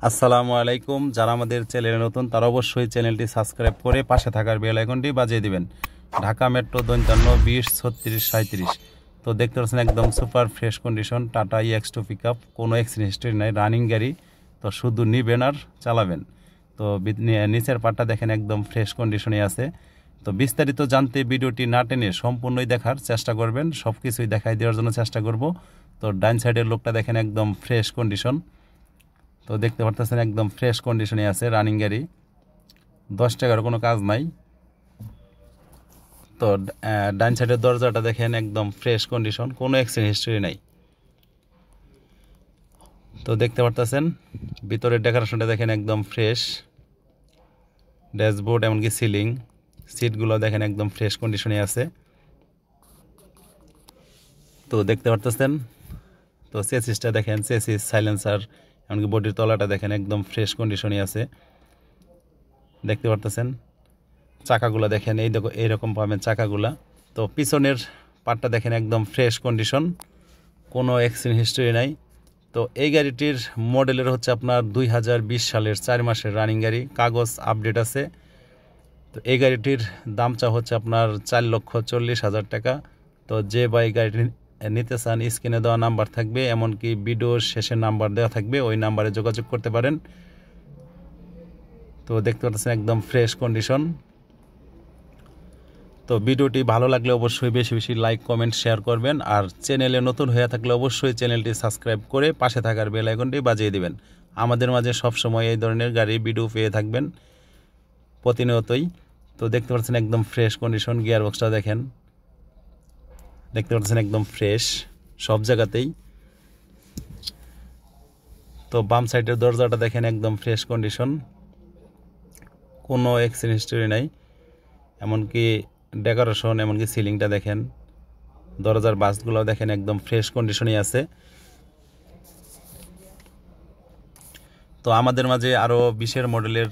আসসালামু আলাইকুম। যারা আমাদের চ্যানেলে নতুন তারা অবশ্যই চ্যানেলটি সাবস্ক্রাইব করে পাশে থাকার বেল আইকনটি বাজিয়ে দিবেন। ঢাকা মেট্রো 52 20 36 37। তো দেখতে পাচ্ছেন একদম super fresh condition tata EX2 pickup, কোনো অ্যাক্সিডেন্ট হিস্ট্রি নাই, রানিং গাড়ি। তো শুধু নিবেন আর চালাবেন। তো নিচের পাটটা দেখেন একদম ফ্রেশ কন্ডিশনে আছে। তো বিস্তারিত জানতে ভিডিওটি না টেনে সম্পূর্ণই দেখার চেষ্টা করবেন, সব কিছুই দেখাই দেওয়ার জন্য চেষ্টা করব। তো ডাইন সাইডের লোকটা দেখেন একদম ফ্রেশ কন্ডিশন। তো দেখতে পারতেছেন একদম ফ্রেশ কন্ডিশনে আছে, রানিং গাড়ি, 10 টাকার কোনো কাজ নাই। তো ডাইন সাইডের দরজাটা দেখেন একদম ফ্রেশ কন্ডিশন, কোনো অ্যাক্সিডেন্ট হিস্ট্রি নাই। তো দেখতে পারতেছেন ভিতরের ডেকোরেশনটা দেখেন একদম ফ্রেশ, ড্যাশবোর্ড এমনকি সিলিং সিটগুলো দেখেন একদম ফ্রেশ কন্ডিশনে আছে। তো দেখতে পারতেছেন তো চেসিসটা দেখেন, চেসিস সাইলেন্সার এমনকি বডির তলাটা দেখেন একদম ফ্রেশ কন্ডিশনে আছে। দেখতে পারতেছেন চাকাগুলো দেখেন, এই দেখো এইরকম পাবেন চাকাগুলা। তো পিছনের পার্টটা দেখেন একদম ফ্রেশ কন্ডিশন, কোনো অ্যাক্সিডেন্ট হিস্ট্রি নাই। তো এই গাড়িটির মডেলের হচ্ছে আপনার 2020 সালের 4 মাসের রানিং গাড়ি, কাগজ আপডেট আছে। তো এই গাড়িটির দাম চা হচ্ছে আপনার 4,40,000 টাকা। তো যে ভাই গাড়িটি নিতে চান স্ক্রিনে দেওয়া নাম্বার থাকবে, এমনকি ভিডিওর শেষে নাম্বার দেওয়া থাকবে, ওই নাম্বারে যোগাযোগ করতে পারেন। তো দেখতে পাচ্ছেন একদম ফ্রেশ কন্ডিশন। তো ভিডিওটি ভালো লাগলে অবশ্যই বেশি বেশি লাইক কমেন্ট শেয়ার করবেন, আর চ্যানেলে নতুন হয়ে থাকলে অবশ্যই চ্যানেলটি সাবস্ক্রাইব করে পাশে থাকার বেল আইকনটি বাজিয়ে দিবেন। আমাদের মাঝে সবসময় এই ধরনের গাড়ি ভিডিও পেয়ে থাকবেন প্রতিনিয়তই। তো দেখতে পাচ্ছেন একদম ফ্রেশ কন্ডিশন, গিয়ার বক্সটা দেখেন, দেখতে পাচ্ছেন একদম ফ্রেশ সব জায়গাতেই। তো বাম সাইডের দরজাটা দেখেন একদম ফ্রেশ কন্ডিশন, কোনো অ্যাক্সিডেন্ট হিস্টরি নাই। এমনকি ডেকোরেশন এমনকি সিলিংটা দেখেন, দরজার বাসগুলো দেখেন একদম ফ্রেশ কন্ডিশনে আছে। তো আমাদের মাঝে আরও 20 মডেলের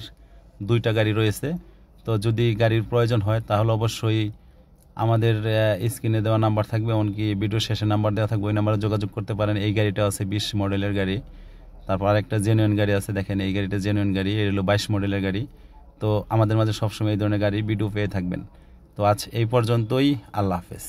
2টা গাড়ি রয়েছে। তো যদি গাড়ির প্রয়োজন হয় তাহলে অবশ্যই আমাদের স্ক্রিনে দেওয়া নাম্বার থাকবে, এমনকি ভিডিও শেষে নাম্বার দেওয়া থাকবে, ওই নাম্বারে যোগাযোগ করতে পারেন। এই গাড়িটা আছে 20 মডেলের গাড়ি। তারপর আরেকটা জেনুইন গাড়ি আছে, দেখেন এই গাড়িটা জেনুইন গাড়ি, এর হলো 22 মডেলের গাড়ি। তো আমাদের মাঝে সবসময় এই ধরনের গাড়ি ভিডিও পেয়ে থাকবেন। তো আজ এই পর্যন্তই, আল্লাহ হাফেজ।